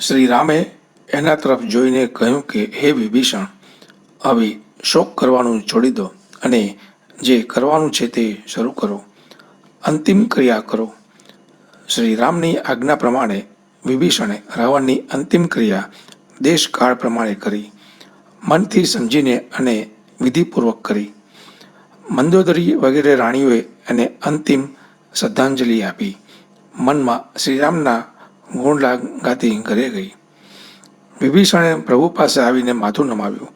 શ્રી રામે એના તરફ જોઈને કહ્યું કે હે વિભીષણ, હવે શોક કરવાનું છોડી દો અને જે કરવાનું છે તે શરૂ કરો. અંતિમ ક્રિયા કરો. શ્રી રામની આજ્ઞા પ્રમાણે વિભીષણે રાવણની અંતિમ ક્રિયા દેશકાળ પ્રમાણે કરી, મનથી સમજીને અને વિધિપૂર્વક કરી. મંદોદરી વગેરે રાણીઓએ એને અંતિમ શ્રદ્ધાંજલિ આપી. મનમાં શ્રીરામના ગુણ ગાતી ઘરે ગઈ. વિભીષણે પ્રભુ પાસે આવીને માથું નમાવ્યું.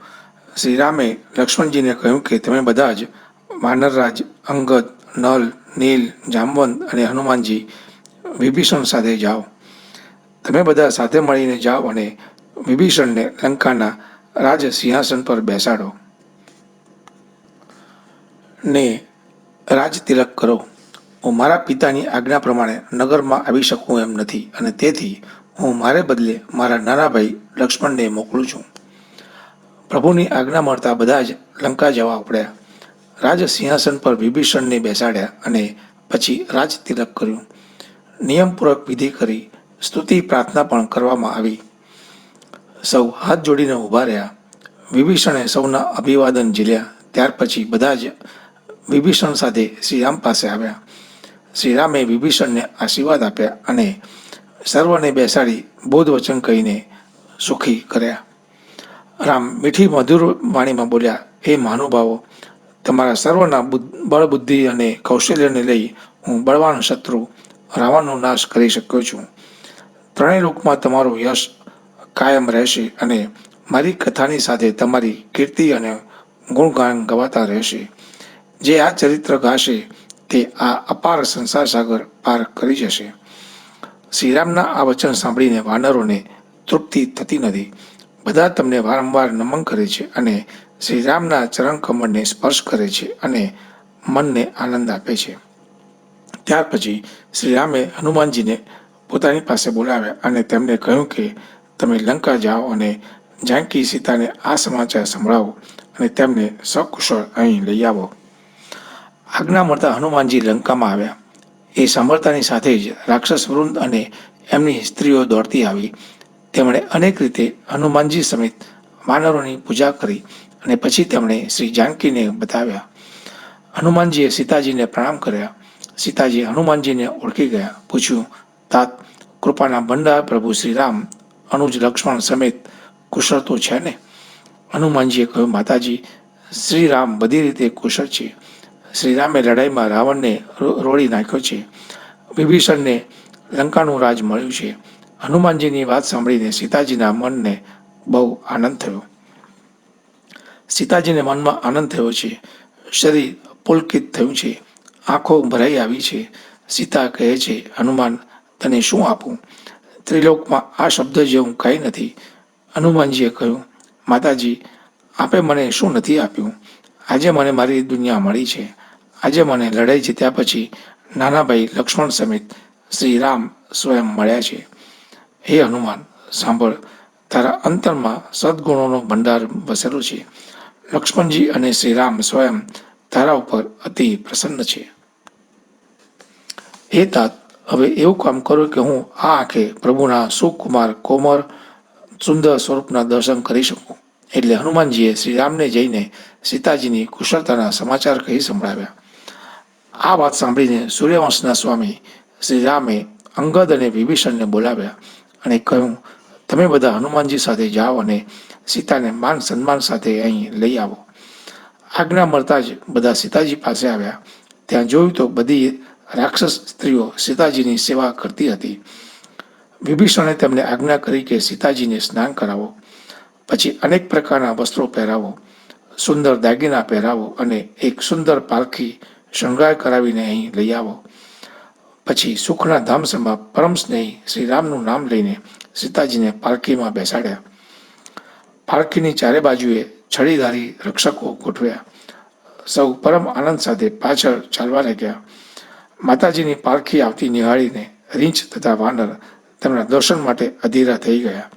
શ્રીરામે લક્ષ્મણજીને કહ્યું કે તમે બધા જ વાનરરાજ અંગદ, નલ, નીલ, જામવંત અને હનુમાનજી વિભીષણ સાથે જાઓ. તમે બધા સાથે મળીને જાઓ અને વિભીષણને લંકાના રાજ સિંહાસન પર બેસાડો ને રાજ તિલક કરો. હું મારા પિતાની આજ્ઞા પ્રમાણે નગરમાં આવી શકું એમ નથી અને તેથી હું મારે બદલે મારા નાના ભાઈ લક્ષ્મણને મોકલું છું. પ્રભુની આજ્ઞા મળતા બધા જ લંકા જવા ઉપડ્યા. રાજ સિંહાસન પર વિભીષણને બેસાડ્યા અને પછી રાજ તિલક કર્યું. નિયમપૂર્વક વિધિ કરી, સ્તુતિ પ્રાર્થના પણ કરવામાં આવી. સૌ હાથ જોડીને ઊભા રહ્યા. વિભીષણે સૌના અભિવાદન ઝીલ્યા. ત્યાર પછી બધા જ વિભીષણ સાથે શ્રીરામ પાસે આવ્યા. શ્રીરામે વિભીષણને આશીર્વાદ આપ્યા અને સર્વને બેસાડી બોધ વચન કહીને સુખી કર્યા. રામ મીઠી મધુર વાણીમાં બોલ્યા, હે મહાનુભાવો, તમારા સર્વના બળ, બુદ્ધિ અને કૌશલ્યને લઈ હું બળવાન શત્રુ રાવણનો નાશ કરી શક્યો છું. ત્રણેય લોકમાં તમારું યશ કાયમ રહેશે અને મારી કથાની સાથે તમારી કીર્તિ અને ગુણગાન ગવાતા રહેશે. જે આ ચરિત્ર ગાશે તે આ અપાર સંસાર સાગર પાર કરી જશે. શ્રીરામના આ વચન સાંભળીને વાનરોને તૃપ્તિ થતી નથી. બધા તમને વારંવાર નમન કરે છે અને શ્રીરામના ચરણ કમળને સ્પર્શ કરે છે અને મનને આનંદ આપે છે. ત્યાર પછી શ્રીરામે હનુમાનજીને પોતાની પાસે બોલાવ્યા અને તેમને કહ્યું કે તમે લંકા જાઓ અને જાનકી સીતાને આ સમાચાર સંભળાવો અને તેમને સકુશળ અહીં લઈ આવો. આજ્ઞા મળતા હનુમાનજી લંકામાં આવ્યા. એ સાંભળતાની સાથે જ રાક્ષસ વૃંદ અને એમની સ્ત્રીઓ દોડતી આવી. તેમણે અનેક રીતે હનુમાનજી સમેત વાનરોની પૂજા કરી અને પછી તેમણે શ્રી જાનકીને બતાવ્યા. હનુમાનજીએ સીતાજીને પ્રણામ કર્યા. સીતાજી હનુમાનજીને ઓળખી ગયા. પૂછ્યું, તાત કૃપાના ભંડાર પ્રભુ શ્રીરામ અનુજ લક્ષ્મણ સમેત કુશળ તો છે ને? હનુમાનજીએ કહ્યું, માતાજી, શ્રીરામ બધી રીતે કુશળ છે. શ્રીરામે લડાઈમાં રાવણને રોળી નાખ્યો છે. વિભીષણને લંકાનું રાજ મળ્યું છે. હનુમાનજીની વાત સાંભળીને સીતાજીના મનને બહુ આનંદ થયો. સીતાજીને મનમાં આનંદ થયો છે. શરીર પુલકિત થયું છે. આંખો ભરાઈ આવી છે. સીતા કહે છે, હનુમાન, તને શું આપું? ત્રિલોકમાં આ શબ્દ જેવું કંઈ નથી. હનુમાનજીએ કહ્યું, માતાજી, આપે મને શું નથી આપ્યું? આજે મને મારી દુનિયા મળી છે. આજે મને લડાઈ જીત્યા પછી નાના ભાઈ લક્ષ્મણ સમેત શ્રીરામ સ્વયં મળ્યા છે. હે હનુમાન, સાંભળ, તારા અંતરમાં સદગુણોનો ભંડાર વસેલો છે. લક્ષ્મણજી અને શ્રીરામ સ્વયં તારા ઉપર અતિ પ્રસન્ન છે. હે તાત, હવે એવું કામ કરો કે હું આ આંખે પ્રભુના સુકુમાર કોમળ સુંદર સ્વરૂપના દર્શન કરી શકું. એટલે હનુમાનજીએ શ્રીરામને જઈને સીતાજીની કુશળતાના સમાચાર કહી સંભળાવ્યા. આ વાત સાંભળીને સૂર્યવંશના સ્વામી શ્રીરામે અંગદ અને વિભીષણને બોલાવ્યા અને કહ્યું, તમે બધા હનુમાનજી સાથે જાઓ અને સીતાને માન સન્માન સાથે અહીં લઈ આવો. આજ્ઞા મળતા જ બધા સીતાજી પાસે આવ્યા. ત્યાં જોયું તો બધી રાક્ષસ સ્ત્રીઓ સીતાજીની સેવા કરતી હતી. વિભીષણે તેમને આજ્ઞા કરી કે સીતાજીને સ્નાન કરાવો, પછી અનેક પ્રકારના વસ્ત્રો પહેરાવો, સુંદર દાગીના પહેરાવો અને એક સુંદર પાલખી શણગાર કરાવીને અહીં લઈ આવો. પછી સુખના ધામસમા પરમ સ્નેહી શ્રીરામનું નામ લઈને સીતાજીને પાલખીમાં બેસાડ્યા. પાલખીની ચારે બાજુએ છડીધારી રક્ષકો ગોઠવ્યા. સૌ પરમ આનંદ સાથે પાછળ ચાલવા લાગ્યા. માતાજીની પાલખી આવતી નિહાળીને રીંછ તથા વાનર તેમના દર્શન માટે અધીરા થઈ ગયા.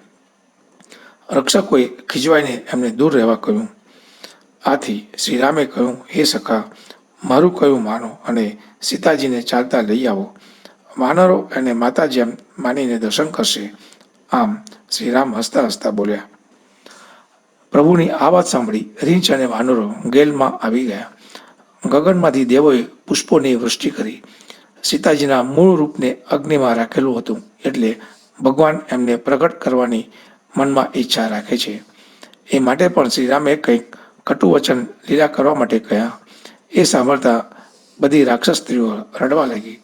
રક્ષકોએ ખીજવાઈને એમને દૂર રહેવા કહ્યું. આથી શ્રીરામે કહ્યું, હે સખા, મારું કહ્યું માનો અને સીતાજીને ચાલતા લઈ આવો. વાનરો એને માતા જેમ માનીને દર્શન કરશે આમ શ્રીરામ હસતા હસતા બોલ્યા. પ્રભુની આ વાત સાંભળી રીંછ અને વાનરો ગેલમાં આવી ગયા. ગગનમાંથી દેવોએ પુષ્પોની વૃષ્ટિ કરી. સીતાજીના મૂળ રૂપને અગ્નિમાં રાખેલું હતું, એટલે ભગવાન એમને પ્રગટ કરવાની મનમાં ઈચ્છા રાખે છે. એ માટે પણ શ્રીરામે કંઈક કટુ વચન લીલા કરવા માટે કહ્યા. એ સાંભળતા બધી રાક્ષસ સ્ત્રીઓ રડવા લાગી.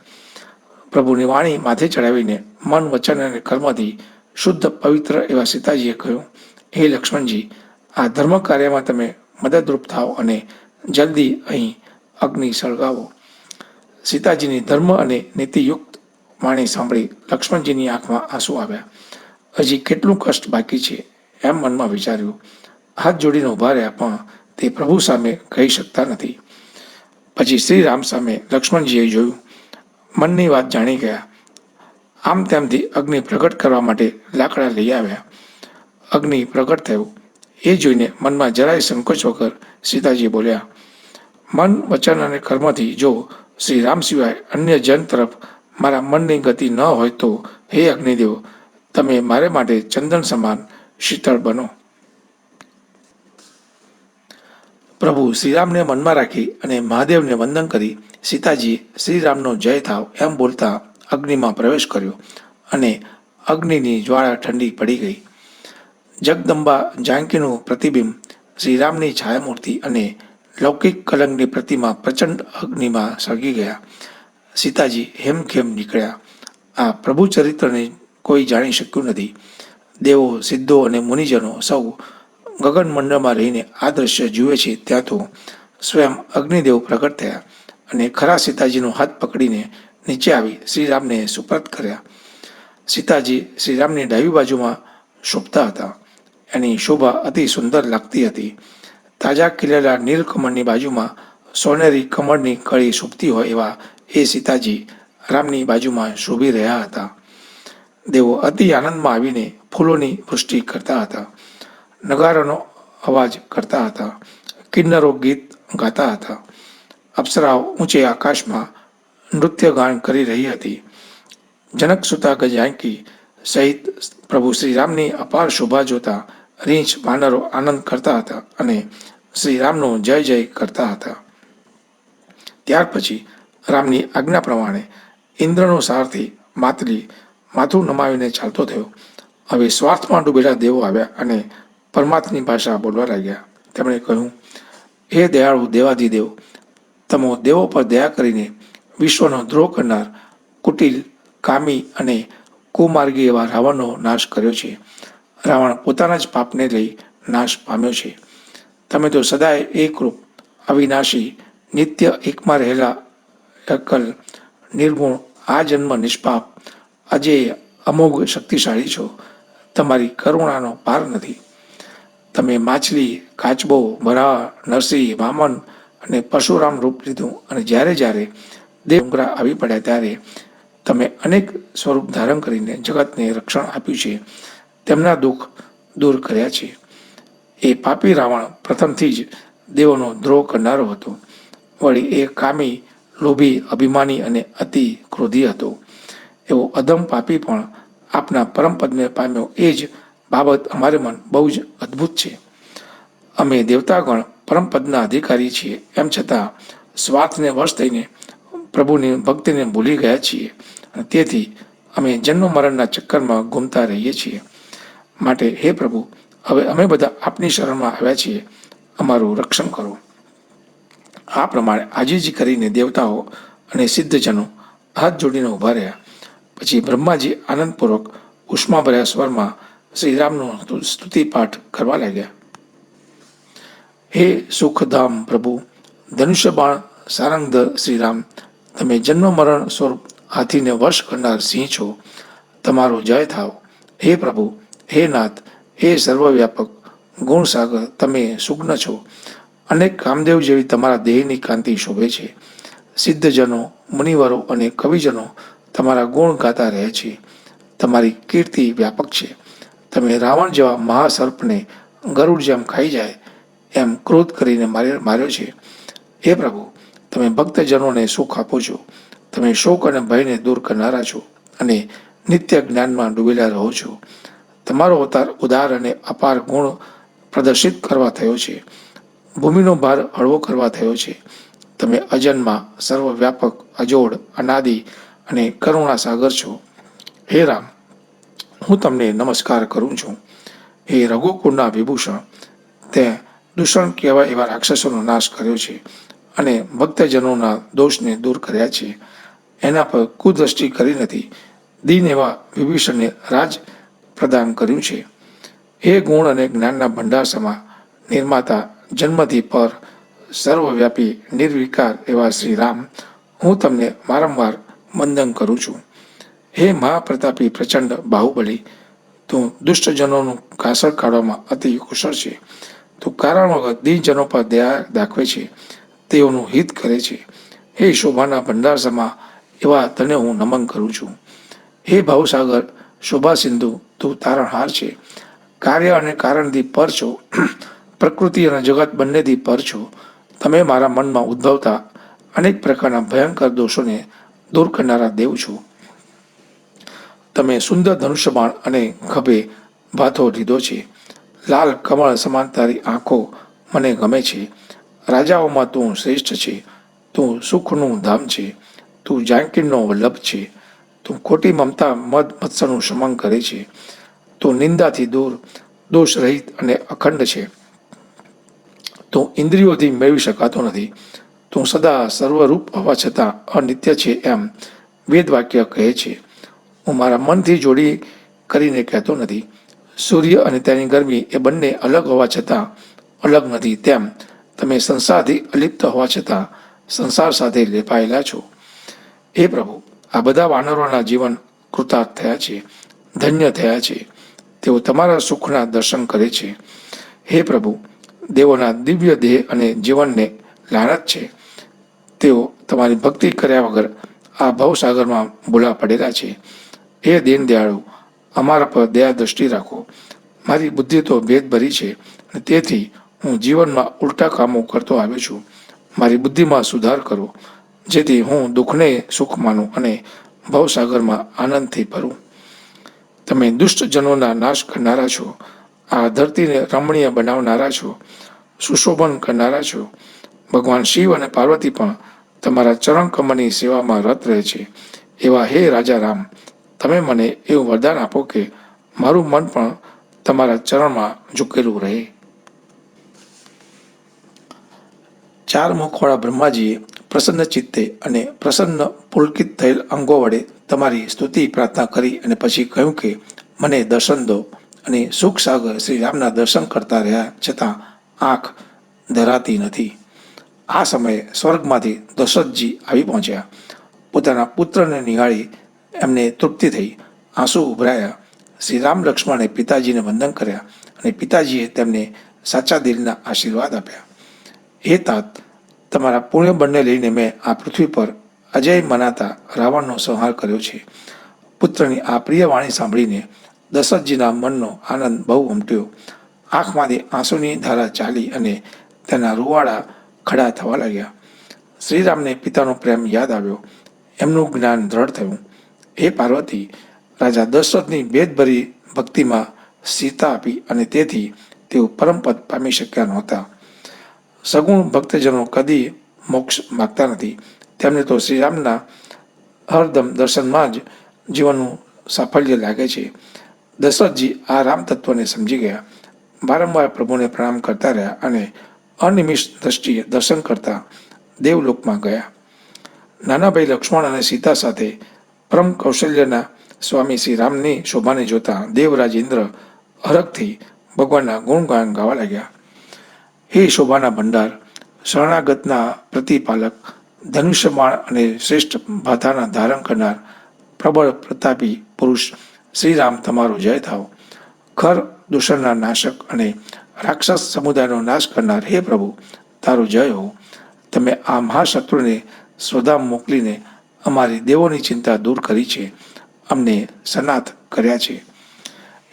પ્રભુની વાણી માથે ચડાવીને મન, વચન અને કર્મથી શુદ્ધ પવિત્ર એવા સીતાજીએ કહ્યું, હે લક્ષ્મણજી, આ ધર્મ કાર્યમાં તમે મદદરૂપ થાઓ અને જલ્દી અહીં અગ્નિ સળગાવો. સીતાજીની ધર્મ અને નીતિયુક્ત વાણી સાંભળી લક્ષ્મણજીની આંખમાં આંસુ આવ્યા. હજી કેટલું કષ્ટ બાકી છે એમ મનમાં વિચાર્યું. હાથ જોડીને ઊભા રહ્યા, પણ તે પ્રભુ સામે કહી શકતા નથી. પછી શ્રીરામ સામે લક્ષ્મણજીએ જોયું. મનની વાત જાણી ગયા. આમ તેમથી અગ્નિ પ્રગટ કરવા માટે લાકડા લઈ આવ્યા. અગ્નિ પ્રગટ થયું. એ જોઈને મનમાં જરાય સંકોચ વગર સીતાજી બોલ્યા, મન, વચન અને કર્મથી જો શ્રી રામ સિવાય અન્ય જન તરફ મારા મનની ગતિ ન હોય તો હે અગ્નિદેવ, તમે મારે માટે ચંદન સમાન શીતળ બનો. પ્રભુ શ્રીરામને મનમાં રાખી અને મહાદેવને વંદન કરી સીતાજી શ્રીરામનો જય થાવ એમ બોલતા અગ્નિમાં પ્રવેશ કર્યો અને અગ્નિની જ્વાળા ઠંડી પડી ગઈ. જગદંબા જાનકીનું પ્રતિબિંબ, શ્રીરામની છાયામૂર્તિ અને લૌકિક કલંકની પ્રતિમા પ્રચંડ અગ્નિમાં સળગી ગયા. સીતાજી હેમખેમ નીકળ્યા. આ પ્રભુ ચરિત્રને કોઈ જાણી શક્યું નથી. દેવો, સિદ્ધો અને મુનિજનો સૌ ગગનમંડળમાં રહીને આ દ્રશ્ય જુએ છે, ત્યાં તો સ્વયં અગ્નિદેવ પ્રગટ થયા અને ખરા સીતાજીનો હાથ પકડીને નીચે આવી શ્રીરામને સુપરત કર્યા. સીતાજી શ્રીરામની ડાબી બાજુમાં શોભતા હતા. એની શોભા અતિ સુંદર લાગતી હતી. તાજા ખીલેલા નીલકમળની બાજુમાં સોનેરી કમળની કળી શોભતી હોય એવા એ સીતાજી રામની બાજુમાં શોભી રહ્યા હતા. દેવો અતિ આનંદમાં આવીને ફૂલોની વૃષ્ટિ કરતા હતા, નગારાનો અવાજ કરતા હતા, કિન્નરો ગીત ગાતા હતા, અપ્સરાઓ ઊંચે આકાશમાં નૃત્યગાન કરી રહી હતી. જનકસુતા ગજાનકી સહિત પ્રભુ શ્રીરામની અપાર શોભા જોતા રીંછ, વાનરો આનંદ કરતા હતા અને શ્રીરામનો જય જય કરતા હતા. ત્યાર પછી રામની આજ્ઞા પ્રમાણે ઇન્દ્રનો સારથી માતલી માથું નમાવીને ચાલતો થયો. હવે સ્વાર્થમાં ડૂબેલા દેવો આવ્યા અને પરમાત્માની ભાષા બોલવા લાગ્યા. તેમણે કહ્યું, હે દયાળુ દેવાધિદેવ, તમો દેવો પર દયા કરીને વિશ્વનો દ્રોહ કરનાર કુટિલ, કામી અને કુમાર્ગી એવા રાવણનો નાશ કર્યો છે. રાવણ પોતાના જ પાપને લઈ નાશ પામ્યો છે. તમે તો સદાય એકરૂપ, અવિનાશી, નિત્ય એકમાં રહેલા અકલ, નિર્ગુણ, આ જન્મ નિષ્પાપ, અજેય, અમોઘ શક્તિશાળી છો. તમારી કરુણાનો પાર નથી. તમે માછલી, કાચબો, વરાહ, નરસિંહ, વામન અને પરશુરામ રૂપ લીધું અને જ્યારે જ્યારે દેવ ડુંગરા આવી પડ્યા ત્યારે તમે અનેક સ્વરૂપ ધારણ કરીને જગતને રક્ષણ આપ્યું છે, તેમના દુઃખ દૂર કર્યા છે. એ પાપી રાવણ પ્રથમથી જ દેવોનો દ્રોહ કરનારો હતો. વળી એ કામી, લોભી, અભિમાની અને અતિ ક્રોધી હતો. એવો અધમ પાપી પણ આપના પરમપદને પામ્યો. એ જ બાબત અમારે મન બહુ જ અદ્ભુત છે. અમે દેવતાગણ પરમપદના અધિકારી છીએ, એમ છતાં સ્વાર્થને વશ થઈને પ્રભુની ભક્તિને ભૂલી ગયા છીએ. તેથી અમે જન્મ મરણના ચક્કરમાં ઘૂમતા રહીએ છીએ. માટે હે પ્રભુ, હવે અમે બધા આપની શરણમાં આવ્યા છીએ, અમારું રક્ષણ કરો. આ પ્રમાણે આજીજી કરીને દેવતાઓ અને સિદ્ધજનો હાથ જોડીને ઊભા રહ્યા. પછી બ્રહ્માજી આનંદપૂર્વક ઉષ્માભર્યા સ્વરમાં શ્રીરામનો સ્તુતિપાઠ કરવા લાગ્યા. હે સુખધામ પ્રભુ, ધનુષ્યબાણ સારંગધર શ્રીરામ, તમે જન્મ મરણ સ્વરૂપ હાથીને વશ કરનાર સિંહ છો. તમારો જય થાવ. હે પ્રભુ, હે નાથ, હે સર્વવ્યાપક ગુણસાગર, તમે સુગ્ન છો. અનેક કામદેવ જેવી તમારા દેહની કાંતિ શોભે છે. સિદ્ધજનો, મુનિવરો અને કવિજનો તમારા ગુણ ગાતા રહે છે. તમારી કીર્તિ વ્યાપક છે. તમે રાવણ જેવા મહાસર્પને ગરુડ જેમ ખાઈ જાય એમ ક્રોધ કરીને માર્યો છે. હે પ્રભુ, તમે ભક્તજનોને સુખ આપો છો. તમે શોક અને ભયને દૂર કરનારા છો અને નિત્ય જ્ઞાનમાં ડૂબેલા રહો છો. તમારો અવતાર ઉદાર અને અપાર ગુણ પ્રદર્શિત કરવા થયો છે. ભૂમિનો ભાર હળવો કરવા થયો છે. તમે અજન્મા, સર્વવ્યાપક, અજોડ, અનાદિ અને કરુણા સાગર છો. હે રામ, હું તમને નમસ્કાર કરું છું. હે રઘુકુળના વિભૂષણ, તે દૂષણ કહેવાય એવા રાક્ષસોનો નાશ કર્યો છે અને ભક્તજનોના દોષને દૂર કર્યા છે. એના પર કુદ્રષ્ટિ કરી નથી. દીન એવા વિભીષણને રાજ પ્રદાન કર્યું છે. હે ગુણ અને જ્ઞાનના ભંડાર સમા, નિર્માતા, જન્મથી પર, સર્વવ્યાપી, નિર્વિકાર એવા શ્રી રામ, હું તમને વારંવાર વંદન કરું છું. હે મહાપ્રતાપી પ્રચંડ બાહુબલી, તું દુષ્ટજનોનું કાસળ કાઢવામાં અતિ કુશળ છે. તું કારણ વગર દીનજનો પર દયા દાખવે છે, તેઓનું હિત કરે છે. હે શોભાના ભંડાર સમા એવા તને હું નમન કરું છું. હે ભાવસાગર, શોભા સિંધુ, તું તારણહાર છે. કાર્ય અને કારણથી પર છો. પ્રકૃતિ અને જગત બંનેથી પર છો. તમે મારા મનમાં ઉદ્ભવતા અનેક પ્રકારના ભયંકર દોષોને દૂર કરનારા દેવ છો. તમે સુંદર ધનુષ્યબાણ અને ખભે ભાથો લીધો છે. લાલ કમળ સમાન તારી આંખો મને ગમે છે. રાજાઓમાં તું શ્રેષ્ઠ છે. તું સુખનું ધામ છે. તું જાનકીનો વલ્લભ છે. તું ખોટી મમતા મદ મત્સરનું શમન કરે છે. તું નિંદાથી દૂર, દોષ રહિત અને અખંડ છે. તું ઇન્દ્રિયોથી મેળવી શકાતો નથી. તું સદા સર્વરૂપ હોવા છતાં અનિત્ય છે એમ વેદ વાક્ય કહે છે. હું મારા મનથી જોડી કરીને કહેતો નથી. સૂર્ય અને તેની ગરમી એ બંને અલગ હોવા છતાં અલગ નથી, તેમ તમે સંસારથી અલિપ્ત હોવા છતાં સંસાર સાથે લેપાયેલા છો. હે પ્રભુ, આ બધા વાનરોના જીવન કૃતાર્થ થયા છે, ધન્ય થયા છે. તેઓ તમારા સુખના દર્શન કરે છે. હે પ્રભુ, દેવોના દિવ્ય દેહ અને જીવનને લાનત છે. તેઓ તમારી ભક્તિ કર્યા વગર આ ભવસાગરમાં ભૂલા પડેલા છે. હે દીનદયાળુ, અમારા પર દયા દ્રષ્ટિ રાખો. મારી બુદ્ધિ તો ભેદભરી છે અને તેથી હું જીવનમાં ઉલટા કામો કરતો આવ્યો છું. મારી બુદ્ધિમાં સુધાર કરો, જેથી હું દુઃખને સુખ માનું અને ભવસાગરમાં આનંદથી ભરું. તમે દુષ્ટજનોના નાશ કરનારા છો. આ ધરતીને રમણીય બનાવનારા છો. સુશોભન કરનારા છો. ભગવાન શિવ અને પાર્વતી પણ તમારા ચરણ કમળની સેવામાં રત રહે છે. એવા હે રાજા રામ, તમે મને એવું વરદાન આપો કે મારું મન પણ તમારા ચરણમાં ઝૂકેલું રહે. ચાર મુખવાળા બ્રહ્માજીએ પ્રસન્ન ચિત્તે અને પ્રસન્ન પુલકિત થયેલ અંગો વડે તમારી સ્તુતિ પ્રાર્થના કરી અને પછી કહ્યું કે મને દર્શન દો. અને સુખ સાગર શ્રી રામના દર્શન કરતા રહ્યા છતાં આંખ ધરાતી નથી. આ સમયે સ્વર્ગમાંથી દશરથજી આવી પહોંચ્યા. પોતાના પુત્રને નિહાળી એમને તૃપ્તિ થઈ, આંસુ ઉભરાયા. શ્રી રામ લક્ષ્મણે પિતાજીને વંદન કર્યા અને પિતાજીએ તેમને સાચા દિલના આશીર્વાદ આપ્યા. હે તાત, તમારા પુણ્ય બળને લઈને મેં આ પૃથ્વી પર અજય મનાતા રાવણનો સંહાર કર્યો છે. પુત્રની આ પ્રિય વાણી સાંભળીને દશરથજીના મનનો આનંદ બહુ ઉમટ્યો. આંખમાંથી આંસુની ધારા ચાલી અને તેના રૂવાડા ખડા થવા લાગ્યા. શ્રીરામને પિતાનો પ્રેમ યાદ આવ્યો. એમનું જ્ઞાન દ્રઢ થયું. હે પાર્વતી, રાજા દશરથની ભેદભરી ભક્તિમાં સ્થિરતા આપી અને તેથી તેઓ પરમપદ પામી શક્યા નહોતા. સગુણ ભક્તજનો કદી મોક્ષ માગતા નથી. તેમને તો શ્રીરામના હરદમ દર્શનમાં જ જીવનનું સાફલ્ય લાગે છે. દશરથજી આ રામ તત્વને સમજી ગયા. વારંવાર પ્રભુને પ્રણામ કરતા રહ્યા અને અનિમિષ દ્રષ્ટિએ દર્શન કરતા દેવલોકમાં ગયા. નાના ભાઈ લક્ષ્મણ અને સીતા સાથે પરમ કૌશલ્યના સ્વામી શ્રી રામની શોભાને જોતા દેવરાજ ઇન્દ્ર હરખથી ભગવાનના ગુણગાન ગાવા લાગ્યા. હે શોભાના ભંડાર, શરણાગતના પ્રતિપાલક, ધનુષ્યબાણ અને શ્રેષ્ઠ ભાથાના ધારણ કરનાર પ્રબળ પ્રતાપી પુરુષ શ્રીરામ, તમારો જય થાવ. ખર દૂષણના નાશક અને રાક્ષસ સમુદાયનો નાશ કરનાર હે પ્રભુ, તારો જય હો. તમે આ મહાશત્રુને સ્વધામ મોકલીને અમારી દેવોની ચિંતા દૂર કરી છે, અમને સનાથ કર્યા છે.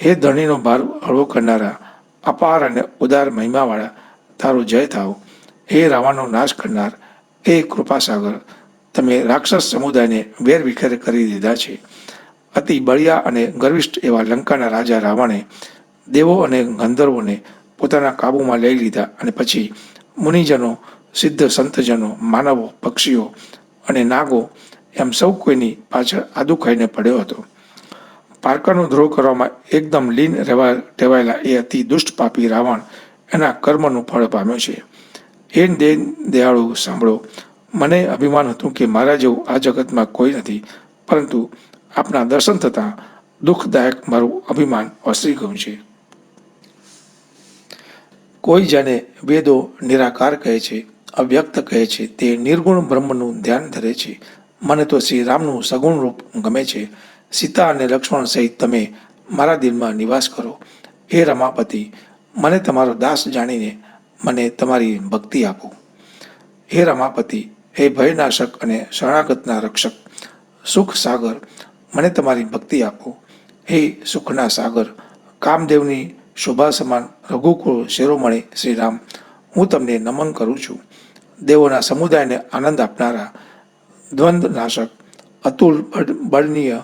હે ધરણીનો ભાર હળવો કરનારા, અપાર અને ઉદાર મહિમાવાળા, તારો જય થાવ. હે રાવણનો નાશ કરનાર, હે કૃપાસાગર, તમે રાક્ષસ સમુદાયને વેર વિખેર કરી દીધા છે. અતિ બળિયા અને ગર્વિષ્ઠ એવા લંકાના રાજા રાવણે દેવો અને ગંધર્વોને પોતાના કાબૂમાં લઈ લીધા અને પછી મુનિજનો, સિદ્ધ સંતજનો, માનવો, પક્ષીઓ અને નાગો એમ સૌ કોઈની પાછળ આદુ ખાઈને પડ્યો હતો. પારકાનો દ્રોહ કરવામાં એકદમ લીન ટેવાયેલા એ અતિ દુષ્ટ પાપી રાવણ એના કર્મનું ફળ પામ્યો છે. હે દયાળુ સાંભળો, મને અભિમાન હતું કે મારા જેવું આ જગતમાં કોઈ નથી, પરંતુ આપના દર્શન થતાં દુઃખદાયક મારું અભિમાન ઓસરી ગયું છે. કોઈ જેને વેદો નિરાકાર કહે છે, અવ્યક્ત કહે છે, તે નિર્ગુણ બ્રહ્મનું ધ્યાન ધરે છે. મને તો શ્રી રામનું સગુણ રૂપ ગમે છે. સીતા અને લક્ષ્મણ સહિત તમે મારા દિલમાં નિવાસ કરો. હે રમાપતિ, મને તમારો દાસ જાણીને મને તમારી ભક્તિ આપો. હે રમાપતિ, હે ભયનાશક અને શરણાગતના રક્ષક, સુખ સાગર, મને તમારી ભક્તિ આપો. હે સુખના સાગર, કામદેવની શોભા સમાન રઘુકુળ શિરોમણી શ્રી રામ, હું તમને નમન કરું છું. દેવોના સમુદાયને આનંદ આપનારા, દ્વંદ્વનાશક, અતુલ બળનીય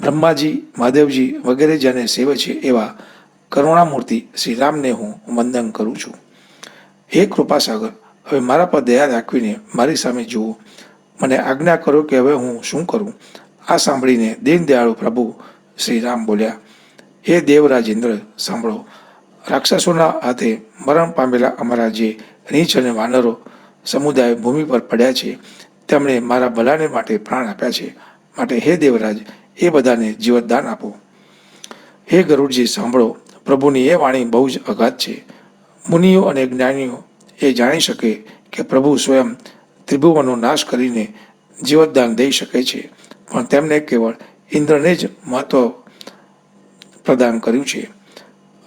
બ્રહ્માજી, મહાદેવજી વગેરે જેને સેવે છે એવા કરુણામૂર્તિ શ્રી રામને હું વંદન કરું છું. હે કૃપાસાગર, હવે મારા પર દયા રાખીને મારી સામે જુઓ. મને આજ્ઞા કરો કે હવે હું શું કરું. આ સાંભળીને દીનદયાળુ પ્રભુ શ્રી રામ બોલ્યા, હે દેવરાજ ઇન્દ્ર, સાંભળો. રાક્ષસોના હાથે મરણ પામેલા અમારા જે રીંછ અને વાનરો સમુદાય ભૂમિ પર પડ્યા છે, તેમણે મારા ભલાને માટે પ્રાણ આપ્યા છે. માટે હે દેવરાજ, એ બધાને જીવતદાન આપો. હે ગરુડજી, સાંભળો. પ્રભુની એ વાણી બહુ જ અગાધ છે. મુનિઓ અને જ્ઞાનીઓ એ જાણી શકે કે પ્રભુ સ્વયં ત્રિભુવનનો નાશ કરીને જીવતદાન દઈ શકે છે, પણ તેમને કેવળ ઇન્દ્રને જ મહત્વ પ્રદાન કર્યું છે.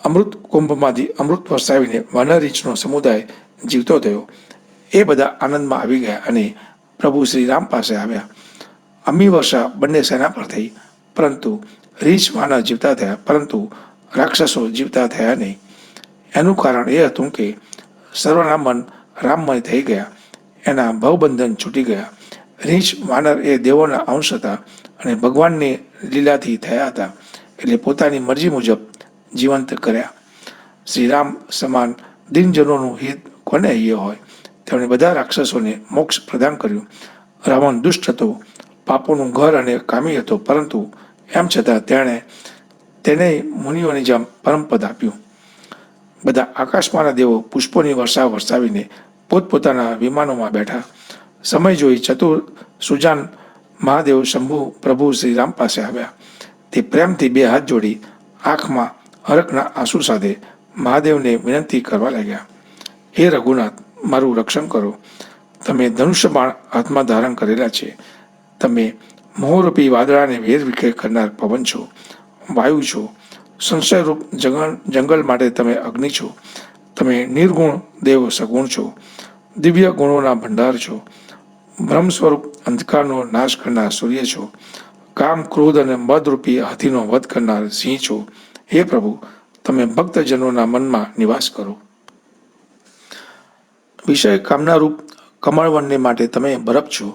અમૃત કુંભમાંથી અમૃત વરસાવીને વાનરરીંછનો સમુદાય જીવતો થયો. એ બધા આનંદમાં આવી ગયા અને પ્રભુ શ્રી રામ પાસે આવ્યા. અમી વર્ષા બંને સેના પર થઈ, પરંતુ રીંછ વાનર જીવતા થયા, પરંતુ રાક્ષસો જીવતા થયા નહીં. એનું કારણ એ હતું કે સર્વના મન રામમય થઈ ગયા, એના ભવબંધન છૂટી ગયા. રીંછ વાનર એ દેવોના અંશ હતા અને ભગવાનની લીલાથી થયા હતા, એટલે પોતાની મરજી મુજબ જીવંત કર્યા. શ્રી રામ સમાન દિનજનોનું હિત કોને અહીંયા હોય. તેમણે બધા રાક્ષસોને મોક્ષ પ્રદાન કર્યું. રાવણ દુષ્ટ હતો, પાપોનું ઘર અને કામી હતો, પરંતુ એમ છતાં તેને મુનિઓની જેમ પરમપદ આપ્યું. બધા આકાશમાંના દેવો પુષ્પોની વર્ષા વરસાવીને પોતપોતાના વિમાનોમાં બેઠા. સમય જોઈ ચતુર સુજાન મહાદેવ શંભુ પ્રભુ શ્રી રામ પાસે આવ્યા. તે પ્રેમથી બે હાથ જોડી આંખમાં હરખના આંસુ સાથે મહાદેવને વિનંતી કરવા લાગ્યા, હે રઘુનાથ, મારું રક્ષણ કરો. તમે ધનુષ્ય બાણ હાથમાં ધારણ કરેલા છે. તમે મોહરૂપી વાદળાને વેર વિખેર કરનાર પવન છો, વાયુ છો. સંશયરૂપ જંગલ માટે તમે અગ્નિ છો. તમે નિર્ગુણ દેવ સગુણ છો, દિવ્ય ગુણોના ભંડાર છો. બ્રહ્મ સ્વરૂપ અંધકારનો નાશ કરનાર સૂર્ય છો. કામ, ક્રોધ અને મદરૂપી હાથીનો વધ કરનાર સિંહ છો. હે પ્રભુ, તમે ભક્તજનોના મનમાં નિવાસ કરો. વિષય કામનારૂપ કમળવનને માટે તમે બરફ છો.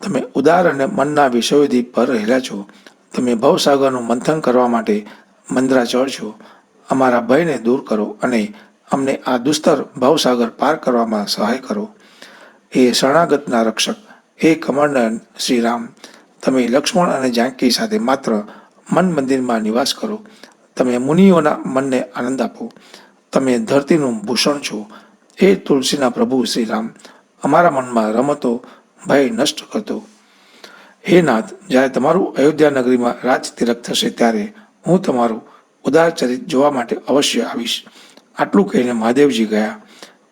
તમે ઉદાર અને મનના વિષયોથી પર રહેલા છો. તમે ભવસાગરનું મંથન કરવા માટે મંદરાચળ છો. અમારા ભયને દૂર કરો અને અમને આ દુસ્તર ભવસાગર પાર કરવામાં સહાય કરો. હે શરણાગતના રક્ષક, હે કમળનયન શ્રી રામ, તમે લક્ષ્મણ અને જાનકી સાથે માત્ર મન મંદિરમાં નિવાસ કરો. તમે મુનિઓના મનને આનંદ આપો. તમે ધરતીનું ભૂષણ છો. હે તુલસીના પ્રભુ શ્રી રામ, અમારા મનમાં રમતો ભય નષ્ટ કરતો. હે નાથ, જ્યારે તમારું અયોધ્યા નગરીમાં રાજ તિલક થશે ત્યારે હું તમારું ઉદાર ચરિત જોવા માટે અવશ્ય આવીશ. આટલું કહીને મહાદેવજી ગયા.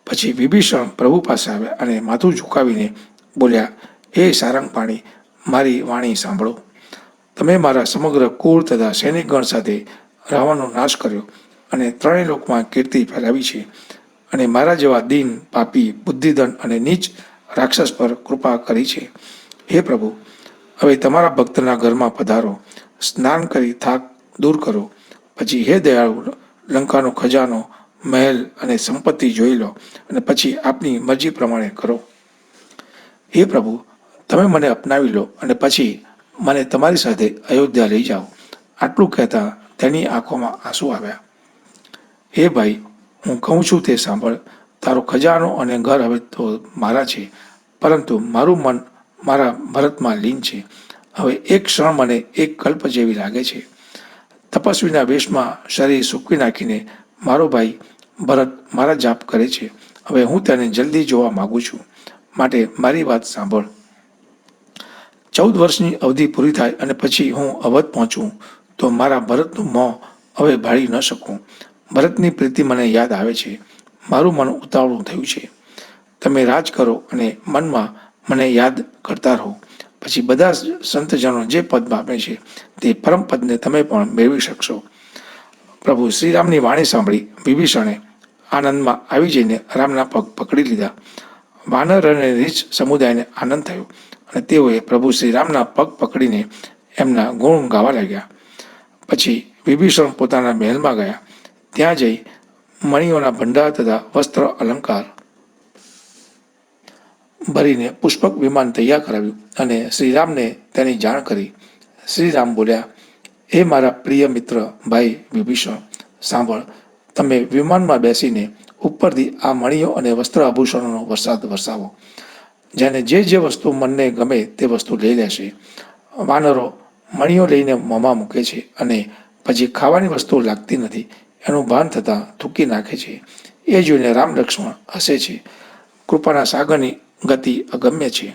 પછી વિભીષણ પ્રભુ પાસે આવ્યા અને માથું ઝુકાવીને બોલ્યા, હે સારંગપાણી, મારી વાણી સાંભળો. તમે મારા સમગ્ર કુળ તથા સૈનિકગણ સાથે રાવણનો નાશ કર્યો અને ત્રણેય લોકમાં કીર્તિ ફેલાવી છે, અને મારા જેવા દીન, પાપી, બુદ્ધિધન અને નીચ રાક્ષસ પર કૃપા કરી છે. હે પ્રભુ, હવે તમારા ભક્તના ઘરમાં પધારો. સ્નાન કરી થાક દૂર કરો. પછી હે દયાળુ, લંકાનો ખજાનો, મહેલ અને સંપત્તિ જોઈ લો અને પછી આપની મરજી પ્રમાણે કરો. હે પ્રભુ, તમે મને અપનાવી લો અને પછી મને તમારી સાથે અયોધ્યા લઈ જાઓ. આટલું કહેતા તેની આંખોમાં આંસુ આવ્યા. હે ભાઈ, હું કહું છું તે સાંભળ. તારો ખજાનો અને ઘર હવે તો મારા છે, પરંતુ મારું મન મારા ભરતમાં લીન છે. હવે એક ક્ષણ મને એક કલ્પ જેવી લાગે છે. તપસ્વીના વેશમાં શરીર સૂકવી નાખીને મારો ભાઈ ભરત મારા જાપ કરે છે. હવે હું તેને જલ્દી જોવા માગું છું, માટે મારી વાત સાંભળ. 14 વર્ષની અવધિ પૂરી થાય અને પછી હું અવધ પહોંચું તો મારા ભરતનું મોં હવે ભાળી ન શકું. ભરતની પ્રીતિ મને યાદ આવે છે. મારું મન ઉતાવળું થયું છે. તમે રાજ કરો અને મનમાં મને યાદ કરતા રહો. પછી બધા સંતજનો જે પદ પામે છે તે પરમ પદને તમે પણ મેળવી શકશો. પ્રભુ શ્રીરામની વાણી સાંભળી વિભીષણે આનંદમાં આવી જઈને રામના પગ પકડી લીધા. વાનર અને રીછ સમુદાયને આનંદ થયો અને તેઓએ પ્રભુ શ્રીરામના પગ પકડીને એમના ગુણ ગાવા લાગ્યા. પછી વિભીષણ પોતાના મહેલમાં ગયા. ત્યાં જઈ મણિઓના ભંડાર તથા વસ્ત્ર અલંકાર ભરીને પુષ્પક વિમાન તૈયાર કરાવ્યું અને શ્રીરામને તેની જાણ કરી. શ્રીરામ બોલ્યા, હે મારા પ્રિય મિત્ર ભાઈ વિભીષણ, સાંભળ. તમે વિમાનમાં બેસીને ઉપરથી આ મણિઓ અને વસ્ત્ર આભૂષણોનો વરસાદ વરસાવો. જેને જે વસ્તુ મનને ગમે તે વસ્તુ લઈ લેશે. વાનરો મણિઓ લઈને મોંમાં મૂકે છે અને પછી ખાવાની વસ્તુ લાગતી નથી એનું ભાન થતાં થૂકી નાખે છે. એ જોઈને રામ લક્ષ્મણ હસે છે. કૃપાના સાગરની ગતિ અગમ્ય છે.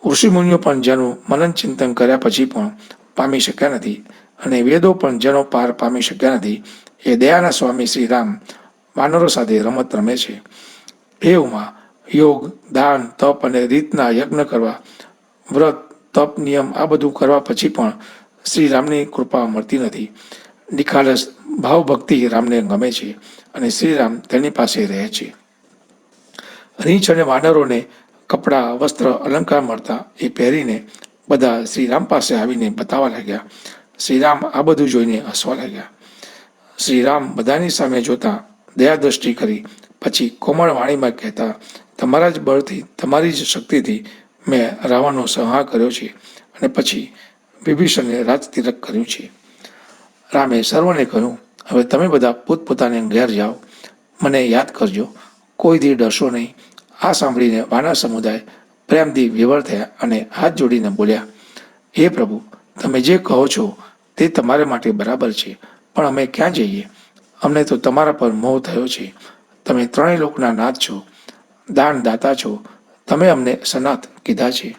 ઋષિમુનિઓ પણ જેનું મનન ચિંતન કર્યા પછી પણ પામી શક્યા નથી અને વેદો પણ જેનો પાર પામી શક્યા નથી, એ દયાના સ્વામી શ્રી રામ વાનરો સાથે રમત રમે છે. હે ઉમા, યોગ, દાન, તપ અને રીતના યજ્ઞ કરવા, વ્રત, તપ, નિયમ આ બધું કરવા પછી પણ શ્રીરામની કૃપા મળતી નથી. નિખાલસ ભાવભક્તિ રામને ગમે છે અને શ્રીરામ તેની પાસે રહે છે. રીંછ અને વાનરોને કપડાં, વસ્ત્ર, અલંકાર મળતા એ પહેરીને બધા શ્રીરામ પાસે આવીને બતાવવા લાગ્યા. શ્રીરામ આ બધું જોઈને હસવા લાગ્યા. શ્રીરામ બધાની સામે જોતા દયા દ્રષ્ટિ કરી પછી કોમળ વાણીમાં કહેતા, તમારા જ બળથી, તમારી જ શક્તિથી મેં રાવણનો સંહાર કર્યો છે અને પછી વિભીષણને રાજતિલક કર્યું છે. રામે સર્વને કહ્યું, હવે તમે બધા પોતપોતાને ઘેર જાઓ. મને યાદ કરજો, કોઈથી ડરશો નહીં. આ સાંભળીને વાનર સમુદાય પ્રેમથી વિવર થયા અને હાથ જોડીને બોલ્યા, હે પ્રભુ, તમે જે કહો છો તે તમારા માટે બરાબર છે, પણ અમે ક્યાં જઈએ? અમને તો તમારા પર મોહ થયો છે. તમે ત્રણેય લોકના નાથ છો, દાનદાતા છો. તમે અમને સનાથ કીધા છે.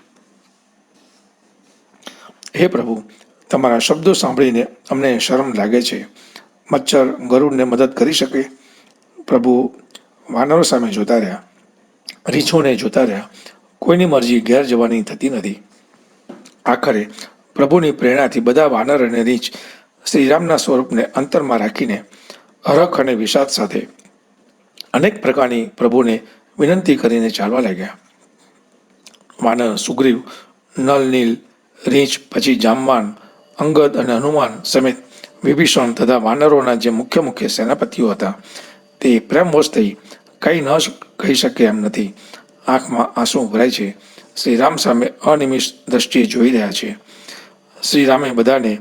હે પ્રભુ, તમારા શબ્દો સાંભળીને અમને શરમ લાગે છે. મચ્છર ગરુડને મદદ કરી શકે? પ્રભુ વાનરો સામે જોતા રહ્યા, રીછોને જોતા રહ્યા. કોઈની મરજી ઘેર જવાની થતી નથી. આખરે પ્રભુની પ્રેરણાથી બધા વાનર અને રીંછ શ્રીરામના સ્વરૂપને અંતરમાં રાખીને હરખ અને વિષાદ સાથે અનેક પ્રકારની પ્રભુને વિનંતી કરીને ચાલવા લાગ્યા. વાનર સુગ્રીવ, નલ, નીલ, રીંછ, પછી જામવાન, અંગદ અને હનુમાન સમેત વિભીષણ તથા વાનરોના જે મુખ્ય સેનાપતિઓ હતા તે પ્રેમવશ થઈ કંઈ ન કહી શકે એમ નથી. આંખમાં આંસુ ભરાય છે. શ્રીરામ સામે અનિમિષ દ્રષ્ટિએ જોઈ રહ્યા છે. શ્રીરામે બધાને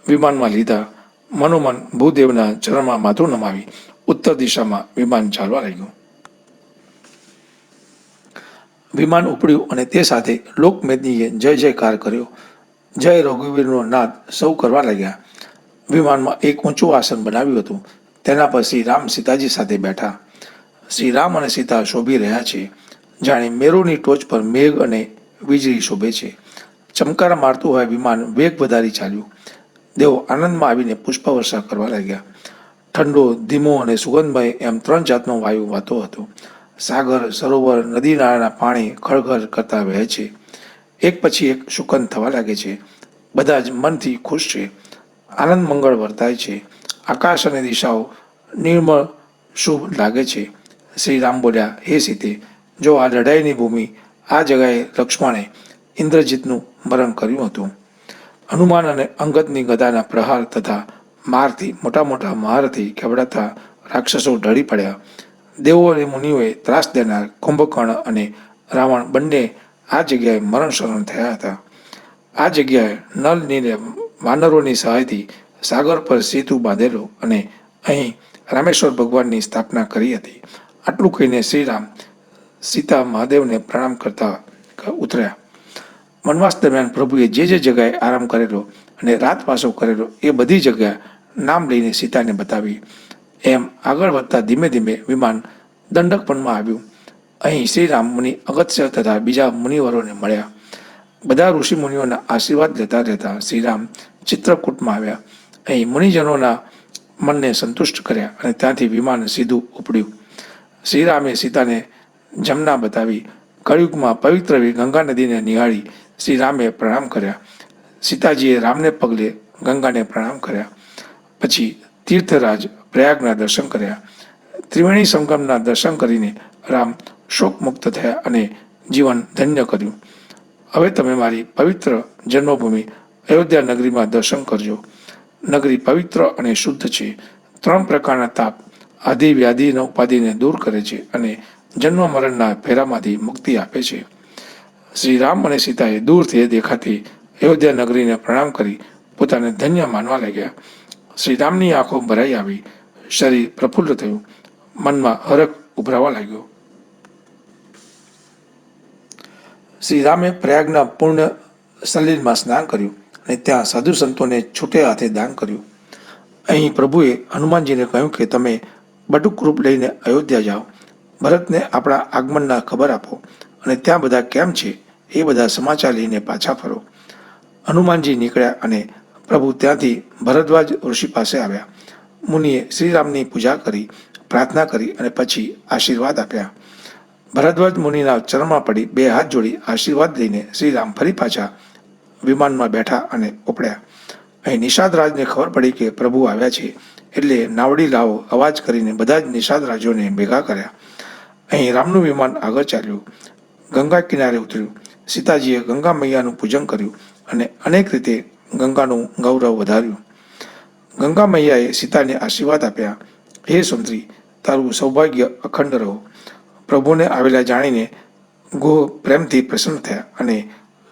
વિમાનમાં લીધા. મનોમન ભૂદેવના ચરણમાં માથું નમાવી ઉત્તર દિશામાં વિમાન ચાલવા લાગ્યું. વિમાન ઉપડ્યું અને તે સાથે લોકમેદનીએ જય જયકાર કર્યો. જય રઘુવીરનો નાદ સૌ કરવા લાગ્યા. વિમાનમાં એક ઊંચું આસન બનાવ્યું હતું. તેના પર શ્રી રામ સીતાજી સાથે બેઠા. શ્રી રામ અને સીતા શોભી રહ્યા છે. જાણે મેરુની ટોચ પર મેઘ અને વીજળી શોભે છે. ચમકારા મારતું હોય વિમાન વેગ વધારી ચાલ્યું. દેવો આનંદમાં આવીને પુષ્પવર્ષા કરવા લાગ્યા. ઠંડો, ધીમો અને સુગંધમય એમ 3 જાતનો વાયુ વહતો હતો. સાગર, સરોવર, નદી નાળાના પાણી ખળખળ કરતા વહે છે. એક પછી એક શુકન થવા લાગે છે. બધા જ મનથી ખુશ છે. આનંદ મંગળ વર્તાય છે. આકાશ અને દિશાઓ નિર્મળ શુભ લાગે છે. શ્રી રામ બોલ્યા, હે સીતે, જો આ લડાઈની ભૂમિ, આ જગાએ લક્ષ્મણે ઇન્દ્રજીતનું મરણ કર્યું હતું. હનુમાન અને અંગદની ગદાના પ્રહાર તથા મારથી મોટા મોટા મહારથી કેવડાતા રાક્ષસો ઢળી પડ્યા. દેવો અને મુનિઓએ ત્રાસ દેનાર કુંભકર્ણ અને રાવણ બંને આ જગ્યાએ મરણ શરણ થયા હતા. આ જગ્યાએ નલ નીલે વાનરોની સહાયથી સાગર પર સેતુ બાંધેલો અને અહીં રામેશ્વર ભગવાનની સ્થાપના કરી હતી. આટલું કહીને શ્રીરામ સીતા મહાદેવને પ્રણામ કરતા ઉતર્યા. વનવાસ દરમિયાન પ્રભુએ જે જગ્યાએ આરામ કરેલો અને રાતવાસો કરેલો એ બધી જગ્યા નામ લઈને સીતાને બતાવી. એમ આગળ વધતા ધીમે ધીમે વિમાન દંડકપણમાં આવ્યું. અહીં શ્રીરામ મુનિ અગત્ય તથા બીજા મુનિવરોને મળ્યા. બધા ઋષિમુનિઓના આશીર્વાદ લેતા લેતા શ્રીરામ ચિત્રકૂટમાં આવ્યા. અહીં મુનિજનોના મનને સંતુષ્ટ કર્યા અને ત્યાંથી વિમાન સીધું ઉપડ્યું. શ્રીરામે સીતાને જમના બતાવી. કળિયુગમાં પવિત્ર એવી ગંગા નદીને નિહાળી શ્રીરામે પ્રણામ કર્યા. સીતાજીએ રામને પગલે ગંગાને પ્રણામ કર્યા. પછી તીર્થરાજ પ્રયાગના દર્શન કર્યા. ત્રિવેણી સંગમના દર્શન કરીને રામ શોકમુક્ત થયા અને જીવન ધન્ય કર્યું. હવે તમે મારી પવિત્ર જન્મભૂમિ અયોધ્યા નગરીમાં દર્શન કરજો. નગરી પવિત્ર અને શુદ્ધ છે. 3 પ્રકારના તાપ આદિ વ્યાધિના ઉપાધિને દૂર કરે છે અને જન્મ મરણના ફેરામાંથી મુક્તિ આપે છે. શ્રી રામ અને સીતાએ દૂરથી દેખાતી અયોધ્યા નગરીને પ્રણામ કરી પોતાને ધન્ય માનવા લાગ્યા. શ્રી રામની આંખો ભરાઈ આવી. શરીર પ્રફુલ્લ થયું. મનમાં હરખ ઉભરાવા લાગ્યો. શ્રી રામે પ્રયાગના પૂર્ણ સલીલમાં સ્નાન કર્યું અને ત્યાં સાધુ સંતોને છૂટે હાથે દાન કર્યું. અહીં પ્રભુએ હનુમાનજીને કહ્યું કે તમે બટુક રૂપ લઈને અયોધ્યા જાઓ. ભરતને આપણા આગમનના ખબર આપો અને ત્યાં બધા કેમ છે એ બધા સમાચાર લઈને પાછા ફરો. હનુમાનજી નીકળ્યા અને પ્રભુ ત્યાંથી ભરદ્વાજ ઋષિ પાસે આવ્યા. મુનિએ શ્રીરામની પૂજા કરી, પ્રાર્થના કરી અને પછી આશીર્વાદ આપ્યા. ભરદ્વાજ મુનિના ચરણમાં પડી 2 હાથ જોડી આશીર્વાદ લઈને શ્રીરામ ફરી પાછા વિમાનમાં બેઠા અને ઉપડ્યા. અહીં નિષાદ રાજને ખબર પડી કે પ્રભુ આવ્યા છે એટલે નાવડી લાવો અવાજ કરીને બધા જ નિષાદ રાજોને ભેગા કર્યા. અહીં રામનું વિમાન આગળ ચાલ્યું. ગંગા કિનારે ઉતર્યું. સીતાજીએ ગંગા મૈયાનું પૂજન કર્યું અને અનેક રીતે ગંગાનું ગૌરવ વધાર્યું. ગંગા મૈયાએ સીતાને આશીર્વાદ આપ્યા. હે સુંદરી, તારું સૌભાગ્ય અખંડ રહો. પ્રભુને આવેલા જાણીને ગોહ પ્રેમથી પ્રસન્ન થયા અને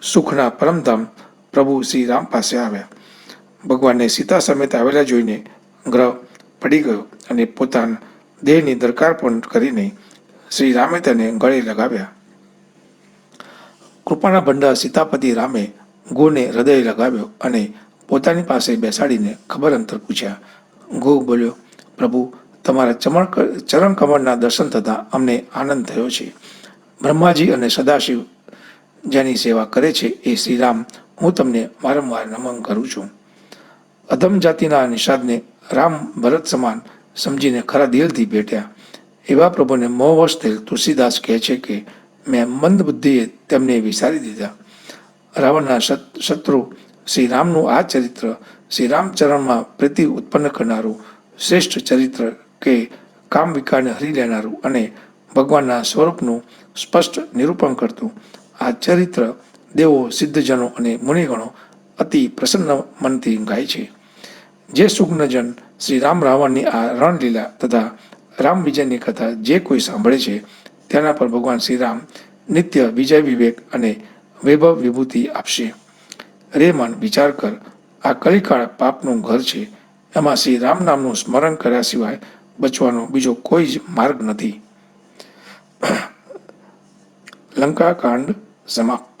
સુખના પરમધામ પ્રભુ શ્રી રામ પાસે આવ્યા. ભગવાનને સીતા સમેત આવેલા જોઈને ગ્રહ પડી ગયો અને પોતાના દેહની દરકાર પણ કરીને શ્રી રામે તેને ગળે લગાવ્યા. કૃપાના ભંડાર સીતાપતિ રામે ગોને હૃદય લગાવ્યો અને પોતાની પાસે બેસાડીને ખબર અંતર પૂછ્યા. ગો બોલ્યો, પ્રભુ, તમારા ચરણ કમળના દર્શન થતાં અમને આનંદ થયો છે. બ્રહ્માજી અને સદાશિવ જેની સેવા કરે છે એ શ્રીરામ હું તમને વારંવાર નમન કરું છું. અધમ જાતિના નિષાદને રામ ભરત સમાન સમજીને ખરા દિલથી ભેટ્યા. એવા પ્રભુને મોહવશ થયેલ તુલસીદાસ કહે છે કે મેં મંદ બુદ્ધિએ તેમને વિસારી દીધા. રાવણના શત્રુ શ્રી રામનું આ ચરિત્ર શ્રી રામચરણમાં પ્રીતિ ઉત્પન્ન કરનારું શ્રેષ્ઠ ચરિત્ર કે કામ વિકારને હરી લેનારું અને ભગવાનના સ્વરૂપનું સ્પષ્ટ નિરૂપણ કરતું આ ચરિત્ર દેવો, સિદ્ધજનો અને મુનિગણો અતિ પ્રસન્ન મનથી ગાય છે. જે સુજ્ઞજન શ્રી રામ રાવણની આ રણલીલા તથા રામ વિજયની કથા જે કોઈ સાંભળે છે તેના પર ભગવાન શ્રીરામ નિત્ય વિજય વિવેક અને વૈભવ વિભૂતિ આપશે. રે મન વિચાર કર, આ કલિકાળ પાપનું ઘર છે. એમાં શ્રી રામ નામનું સ્મરણ કર્યા સિવાય બચવાનો બીજો કોઈ જ માર્ગ નથી. લંકાકાંડ સમાપ્ત.